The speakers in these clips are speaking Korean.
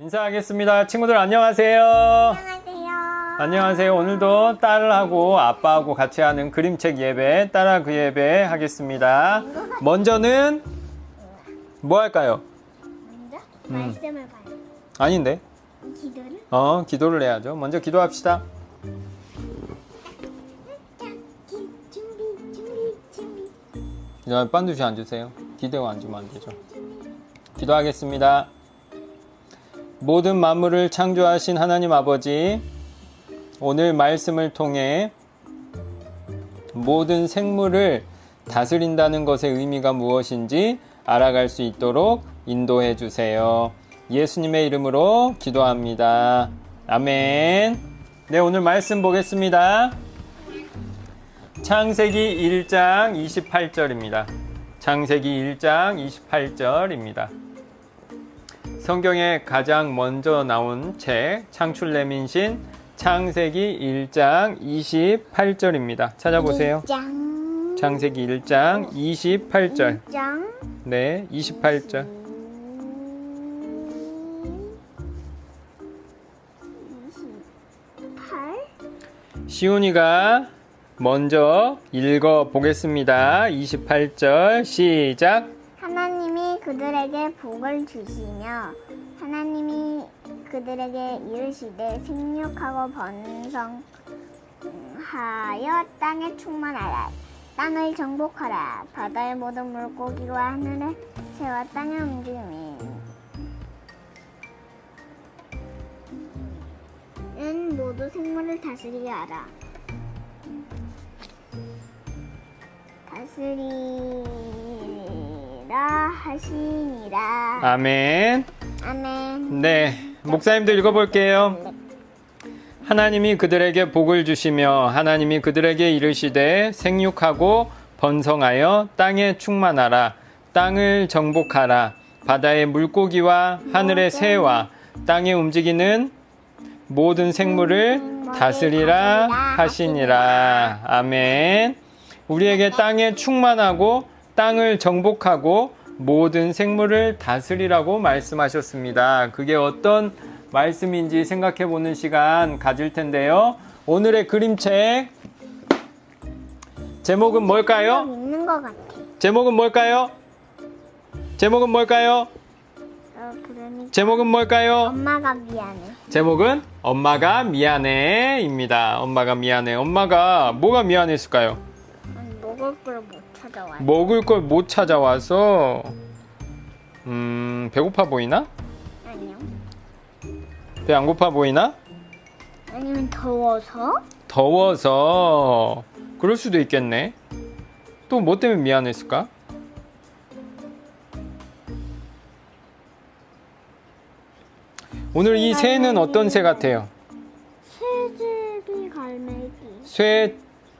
인사하겠습니다. 친구들 안녕하세요. 안녕하세요. 안녕하세요. 오늘도 딸하고 아빠하고 같이 하는 그림책 예배, 딸아 그 예배 하겠습니다. 먼저는 뭐 할까요? 먼저 말씀을 봐요. 아닌데? 기도를? 기도를 해야죠. 먼저 기도합시다. 준비. 빤두시 앉으세요. 기대고 앉으면 안 되죠. 기도하겠습니다. 모든 만물을 창조하신 하나님 아버지, 오늘 말씀을 통해 모든 생물을 다스린다는 것의 의미가 무엇인지 알아갈 수 있도록 인도해 주세요. 예수님의 이름으로 기도합니다. 아멘. 네, 오늘 말씀 보겠습니다. 창세기 1장 28절입니다. 창세기 1장 28절입니다. 성경에 가장 먼저 나온 책 창출레민신 창세기 1장 28절입니다. 찾아보세요. 창세기 1장 28절. 네, 28절. 28. 시온이가 먼저 읽어 보겠습니다. 28절 시작. 하나님이 그들에게 복을 주시며 하나님이 그들에게 이르시되 생육하고 번성하여 땅에 충만하라. 땅을 정복하라. 바다의 모든 물고기와 하늘의 새와 땅의 움직임이 은 모두 생물을 다스리게 하라. 다스리라 하시니라. 아멘. 아멘. 네, 목사님도 읽어볼게요. 하나님이 그들에게 복을 주시며 하나님이 그들에게 이르시되 생육하고 번성하여 땅에 충만하라. 땅을 정복하라. 바다의 물고기와 하늘의 새와 땅에 움직이는 모든 생물을 다스리라 하시니라. 아멘. 우리에게 땅에 충만하고 땅을 정복하고 모든 생물을 다스리라고 말씀하셨습니다. 그게 어떤 말씀인지 생각해 보는 시간 가질 텐데요. 오늘의 그림책 제목은 뭘까요? 있는 것 같아. 제목은 뭘까요? 제목은 뭘까요? 그러니까 제목은 뭘까요? 엄마가 미안해. 제목은 엄마가 미안해입니다. 엄마가 미안해. 엄마가 뭐가 미안했을까요? 먹을 걸 못 찾아와요. 먹을 걸 못 찾아와서 배고파 보이나? 아니요. 배 안 고파 보이나? 아니면 더워서? 더워서. 그럴 수도 있겠네. 또 뭐 때문에 미안했을까? 오늘 이 새는 어떤 새 같아요? 새제비 갈매기. 쇠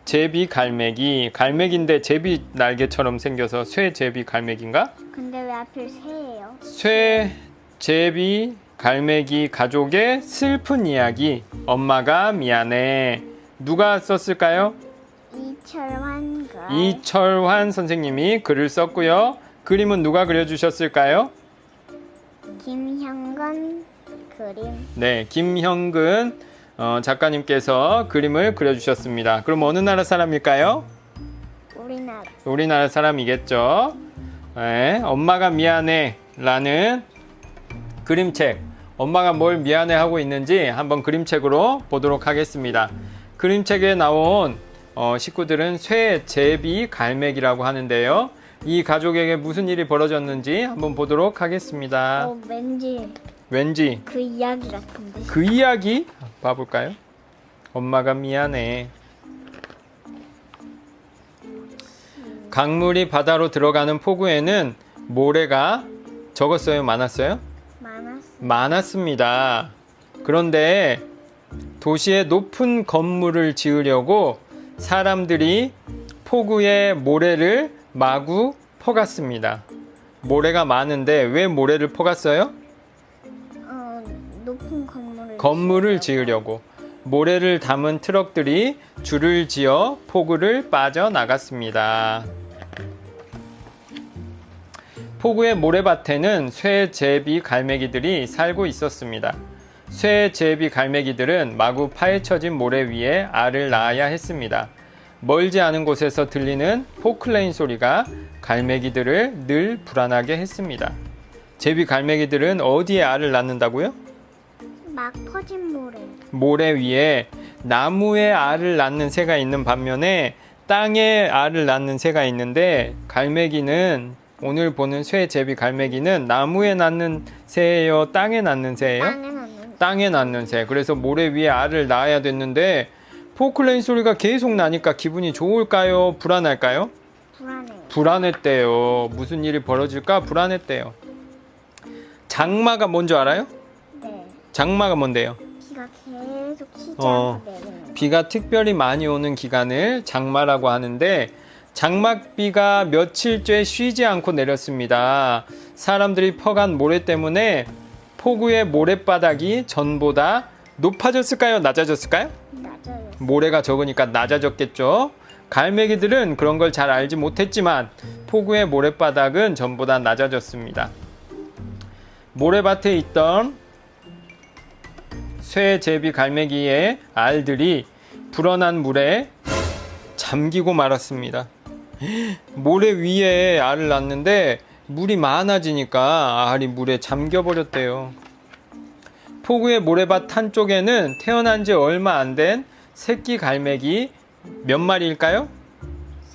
제비 갈매기. 갈매기인데 제비 날개처럼 생겨서 쇠 제비 갈매기인가? 근데 왜 하필 새예요? 쇠 제비 갈매기 가족의 슬픈 이야기. 엄마가 미안해. 누가 썼을까요? 이철환 글. 이철환 선생님이 글을 썼고요. 그림은 누가 그려주셨을까요? 김형건 그림. 네, 김형근 작가님께서 그림을 그려주셨습니다. 그럼 어느 나라 사람일까요? 우리나라. 우리나라 사람이겠죠. 네, 엄마가 미안해 라는 그림책. 엄마가 뭘 미안해 하고 있는지 한번 그림책으로 보도록 하겠습니다. 그림책에 나온 식구들은 쇠, 제비, 갈매기라고 하는데요. 이 가족에게 무슨 일이 벌어졌는지 한번 보도록 하겠습니다. 왠지 왠지 그 이야기 같은데. 그 이야기 봐볼까요? 엄마가 미안해. 강물이 바다로 들어가는 포구에는 모래가 적었어요? 많았어요? 많았습니다. 그런데 도시에 높은 건물을 지으려고 사람들이 포구에 모래를 마구 퍼갔습니다. 모래가 많은데 왜 모래를 퍼갔어요? 높은 건물을 지으려고. 모래를 담은 트럭들이 줄을 지어 포구를 빠져나갔습니다. 포구의 모래밭에는 쇠, 제비, 갈매기들이 살고 있었습니다. 쇠, 제비, 갈매기들은 마구 파헤쳐진 모래 위에 알을 낳아야 했습니다. 멀지 않은 곳에서 들리는 포클레인 소리가 갈매기들을 늘 불안하게 했습니다. 제비 갈매기들은 어디에 알을 낳는다고요? 막 퍼진 모래. 모래 위에 나무에 알을 낳는 새가 있는 반면에 땅에 알을 낳는 새가 있는데, 갈매기는, 오늘 보는 쇠, 제비, 갈매기는 나무에 낳는 새예요? 땅에 낳는 새예요? 땅에 넣는. 땅에 낳는 새. 그래서 모래 위에 알을 낳아야 됐는데 포클레인 소리가 계속 나니까 기분이 좋을까요? 불안할까요? 불안해요. 불안했대요. 무슨 일이 벌어질까? 불안했대요. 장마가 뭔지 알아요? 네. 장마가 뭔데요? 비가 계속 쉬지 어. 않고 내리는. 비가 특별히 많이 오는 기간을 장마라고 하는데, 장맛비가 며칠째 쉬지 않고 내렸습니다. 사람들이 퍼간 모래 때문에 포구의 모래바닥이 전보다 높아졌을까요? 낮아졌을까요? 낮아요. 모래가 적으니까 낮아졌겠죠. 갈매기들은 그런 걸 잘 알지 못했지만 포구의 모래바닥은 전보다 낮아졌습니다. 모래밭에 있던 쇠, 제비, 갈매기의 알들이 불어난 물에 잠기고 말았습니다. 모래 위에 알을 낳는데 물이 많아지니까 알이 물에 잠겨버렸대요. 포구의 모래밭 한쪽에는 태어난 지 얼마 안 된 새끼 갈매기 몇 마리일까요?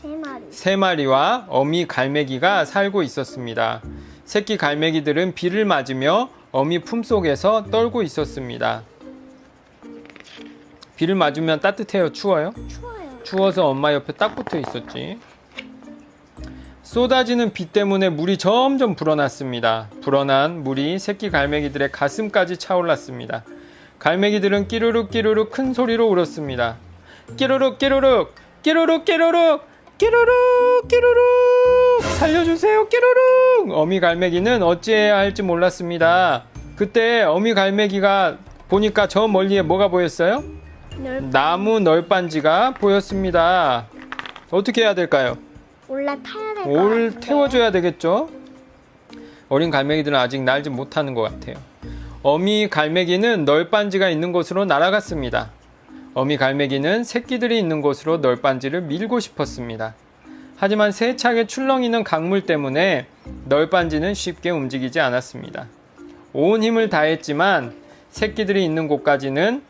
3마리. 3마리와 어미 갈매기가 살고 있었습니다. 새끼 갈매기들은 비를 맞으며 어미 품속에서 떨고 있었습니다. 비를 맞으면 따뜻해요? 추워요? 추워요. 추워서 엄마 옆에 딱 붙어 있었지. 쏟아지는 비 때문에 물이 점점 불어났습니다. 불어난 물이 새끼 갈매기들의 가슴까지 차올랐습니다. 갈매기들은 끼루룩 끼루룩 큰 소리로 울었습니다. 끼루룩 끼루룩 끼루룩 끼루룩 끼루룩 끼루룩 살려주세요 끼루룩. 어미 갈매기는 어찌해야 할지 몰랐습니다. 그때 어미 갈매기가 보니까 저 멀리에 뭐가 보였어요? 나무 널빤지가 보였습니다. 어떻게 해야 될까요? 올라타야 될 것 같은데. 태워줘야 되겠죠? 어린 갈매기들은 아직 날지 못하는 것 같아요. 어미 갈매기는 널빤지가 있는 곳으로 날아갔습니다. 어미 갈매기는 새끼들이 있는 곳으로 널빤지를 밀고 싶었습니다. 하지만 세차게 출렁이는 강물 때문에 널빤지는 쉽게 움직이지 않았습니다. 온 힘을 다했지만 새끼들이 있는 곳까지는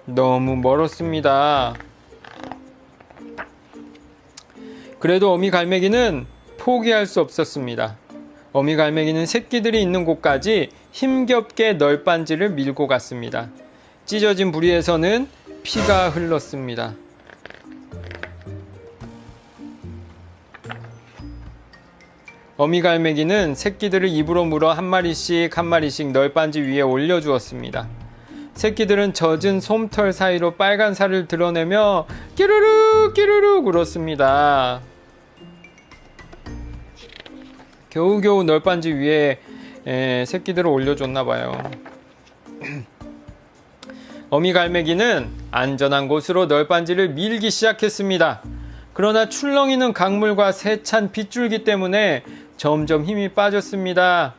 너무 멀었습니다. 그래도 어미 갈매기는 포기할 수 없었습니다. 어미 갈매기는 새끼들이 있는 곳까지 힘겹게 널빤지를 밀고 갔습니다. 찢어진 부리에서는 피가 흘렀습니다. 어미 갈매기는 새끼들을 입으로 물어 한 마리씩 한 마리씩 널빤지 위에 올려주었습니다. 새끼들은 젖은 솜털 사이로 빨간 살을 드러내며 끼루룩 끼루룩 울었습니다. 겨우겨우 널빤지 위에 새끼들을 올려줬나봐요. 어미 갈매기는 안전한 곳으로 널빤지를 밀기 시작했습니다. 그러나 출렁이는 강물과 세찬 빗줄기 때문에 점점 힘이 빠졌습니다.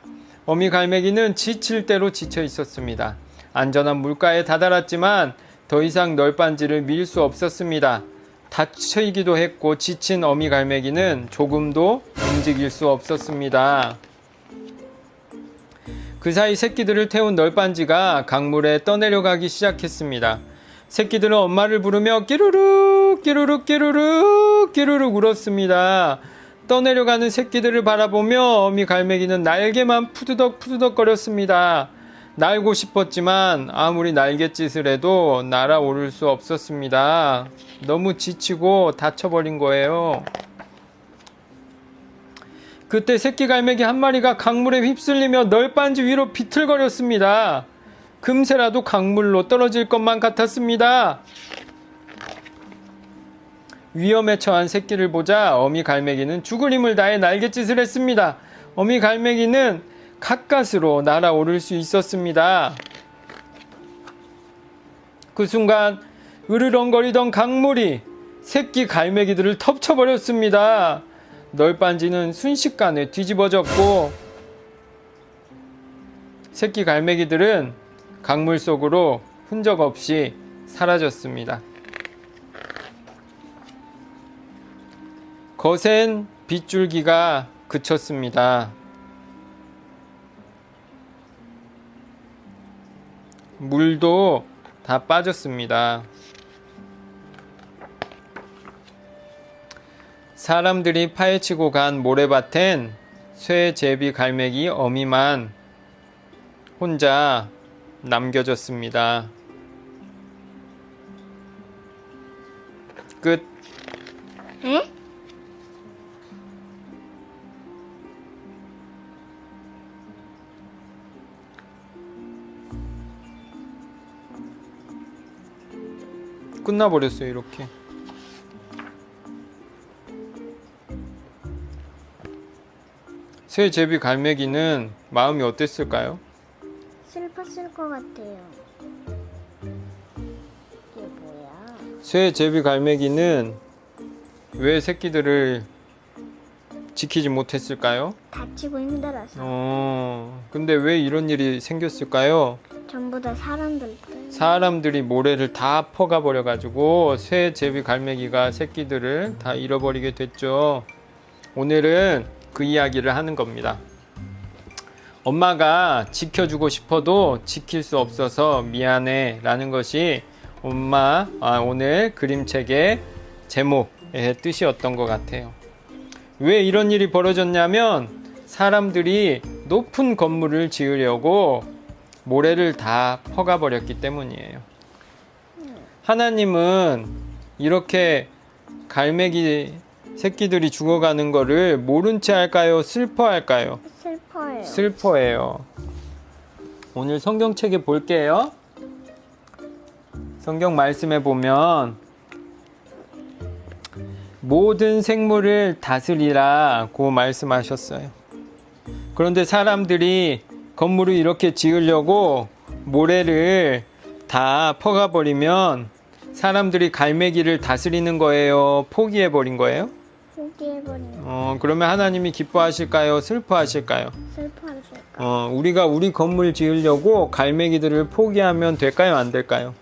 어미 갈매기는 지칠 대로 지쳐 있었습니다. 안전한 물가에 다다랐지만 더 이상 널빤지를 밀 수 없었습니다. 다치기도 했고 지친 어미 갈매기는 조금도 움직일 수 없었습니다. 그 사이 새끼들을 태운 널빤지가 강물에 떠내려가기 시작했습니다. 새끼들은 엄마를 부르며 끼루룩 끼루룩 끼루룩 끼루룩 울었습니다. 떠내려가는 새끼들을 바라보며 어미 갈매기는 날개만 푸드덕 푸드덕 거렸습니다. 날고 싶었지만 아무리 날갯짓을 해도 날아오를 수 없었습니다. 너무 지치고 다쳐버린 거예요. 그때 새끼 갈매기 한 마리가 강물에 휩쓸리며 널빤지 위로 비틀거렸습니다. 금세라도 강물로 떨어질 것만 같았습니다. 위험에 처한 새끼를 보자 어미 갈매기는 죽을 힘을 다해 날갯짓을 했습니다. 어미 갈매기는 가까스로 날아오를 수 있었습니다. 그 순간 으르렁거리던 강물이 새끼 갈매기들을 덮쳐버렸습니다. 널빤지는 순식간에 뒤집어졌고 새끼 갈매기들은 강물 속으로 흔적 없이 사라졌습니다. 거센 빗줄기가 그쳤습니다. 물도 다 빠졌습니다. 사람들이 파헤치고 간 모래밭엔 쇠, 제비, 갈매기, 어미만 혼자 남겨졌습니다. 끝. 에? 끝나버렸어요, 이렇게. 새, 제비, 갈매기는 마음이 어땠을까요? 슬펐을 것 같아요. 이게 뭐야? 새, 제비, 갈매기는 왜 새끼들을 지키지 못했을까요? 다치고 힘들어서. 근데 왜 이런 일이 생겼을까요? 전부 다 사람들 때문에. 사람들이 모래를 다 퍼가 버려가지고 새, 제비, 갈매기가 새끼들을 다 잃어버리게 됐죠. 오늘은 그 이야기를 하는 겁니다. 엄마가 지켜주고 싶어도 지킬 수 없어서 미안해 라는 것이 오늘 그림책의 제목의 뜻이었던 것 같아요. 왜 이런 일이 벌어졌냐면 사람들이 높은 건물을 지으려고 모래를 다 퍼가 버렸기 때문이에요. 하나님은 이렇게 갈매기 새끼들이 죽어가는 거를 모른 채 할까요? 슬퍼할까요? 슬퍼요. 슬퍼해요. 오늘 성경책에 볼게요. 성경 말씀에 보면 모든 생물을 다스리라고 말씀하셨어요. 그런데 사람들이 건물을 이렇게 지으려고 모래를 다 퍼가버리면 사람들이 갈매기를 다스리는 거예요? 포기해버린 거예요? 포기해버린 그러면 하나님이 기뻐하실까요? 슬퍼하실까요? 슬퍼하실까? 우리가 우리 건물 지으려고 갈매기들을 포기하면 될까요? 안 될까요?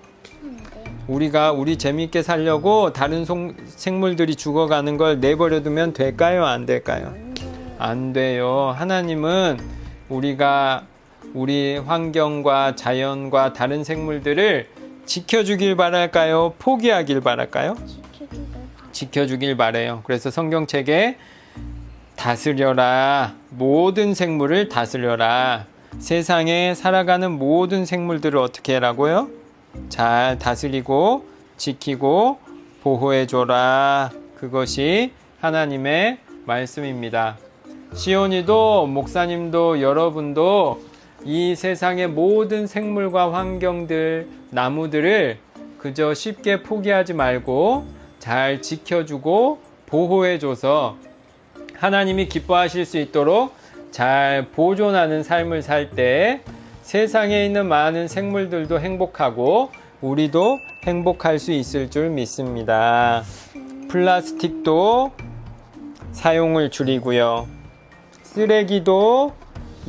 우리가 우리 재밌게 살려고 다른 생물들이 죽어가는 걸 내버려두면 될까요? 안 될까요? 안 돼요. 하나님은 우리가 우리 환경과 자연과 다른 생물들을 지켜주길 바랄까요? 포기하길 바랄까요? 지켜주길 바래요. 그래서 성경책에 다스려라. 모든 생물을 다스려라. 세상에 살아가는 모든 생물들을 어떻게 해라고요? 잘 다스리고 지키고 보호해줘라. 그것이 하나님의 말씀입니다. 시온이도 목사님도 여러분도 이 세상의 모든 생물과 환경들, 나무들을 그저 쉽게 포기하지 말고 잘 지켜주고 보호해줘서 하나님이 기뻐하실 수 있도록 잘 보존하는 삶을 살 때 세상에 있는 많은 생물들도 행복하고 우리도 행복할 수 있을 줄 믿습니다. 플라스틱도 사용을 줄이고요. 쓰레기도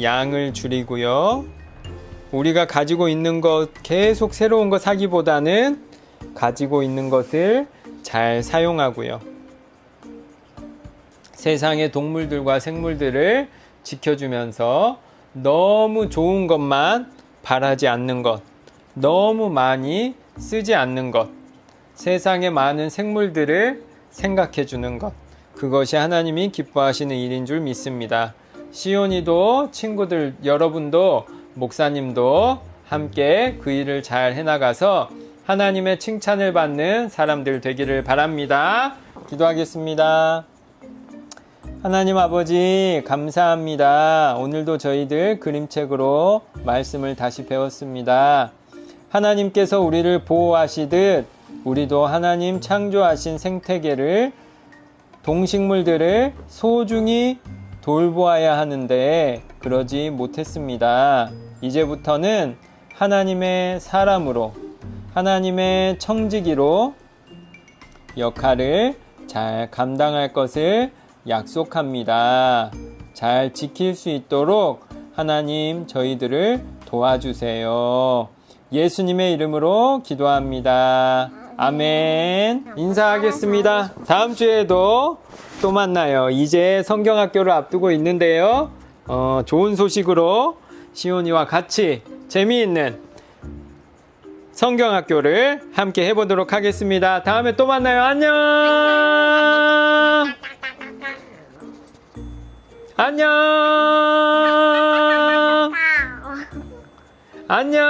양을 줄이고요. 우리가 가지고 있는 것 계속 새로운 거 사기보다는 가지고 있는 것을 잘 사용하고요. 세상의 동물들과 생물들을 지켜주면서 너무 좋은 것만 바라지 않는 것, 너무 많이 쓰지 않는 것, 세상의 많은 생물들을 생각해 주는 것, 그것이 하나님이 기뻐하시는 일인 줄 믿습니다. 시온이도 친구들 여러분도 목사님도 함께 그 일을 잘 해나가서 하나님의 칭찬을 받는 사람들 되기를 바랍니다. 기도하겠습니다. 하나님 아버지 감사합니다. 오늘도 저희들 그림책으로 말씀을 다시 배웠습니다. 하나님께서 우리를 보호하시듯 우리도 하나님 창조하신 생태계를 동식물들을 소중히 돌보아야 하는데 그러지 못했습니다. 이제부터는 하나님의 사람으로 하나님의 청지기로 역할을 잘 감당할 것을 약속합니다. 잘 지킬 수 있도록 하나님 저희들을 도와주세요. 예수님의 이름으로 기도합니다. 아멘. 인사하겠습니다. 다음 주에도 또 만나요. 이제 성경학교를 앞두고 있는데요. 좋은 소식으로 시온이와 같이 재미있는 성경학교를 함께 해보도록 하겠습니다. 다음에 또 만나요. 안녕. 안녕. 안녕.